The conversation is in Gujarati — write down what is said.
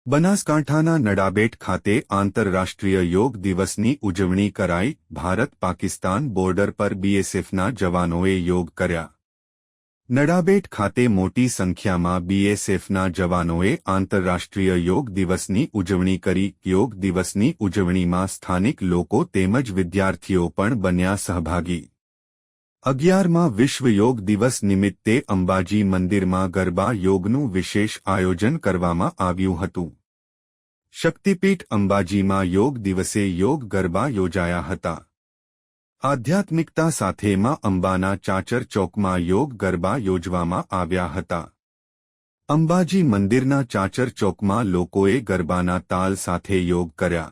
બનાસકાંઠાના નડાબેટ ખાતે આંતરરાષ્ટ્રીય યોગ દિવસની ઉજવણી કરાઈ। ભારત પાકિસ્તાન બોર્ડર પર બીએસએફના જવાનોએ યોગ કર્યા। નડાબેટ ખાતે મોટી સંખ્યામાં બીએસએફના જવાનોએ આંતરરાષ્ટ્રીય યોગ દિવસની ઉજવણી કરી। યોગ દિવસની ઉજવણીમાં સ્થાનિક લોકો તેમજ વિદ્યાર્થીઓ પણ બન્યા સહભાગી। 11મા વિશ્વ યોગ દિવસ નિમિત્તે અંબાજી મંદિરમાં ગરબા યોગનું વિશેષ આયોજન કરવામાં આવ્યું હતું। શક્તિપીઠ અંબાજીમાં યોગ દિવસે યોગ ગરબા યોજાયા હતા। આધ્યાત્મિકતા સાથે માં અંબાના ચાચર ચોકમાં યોગ ગરબા યોજવામાં આવ્યા હતા। અંબાજી મંદિરના ચાચર ચોકમાં લોકોએ ગરબાના તાલ સાથે યોગ કર્યા।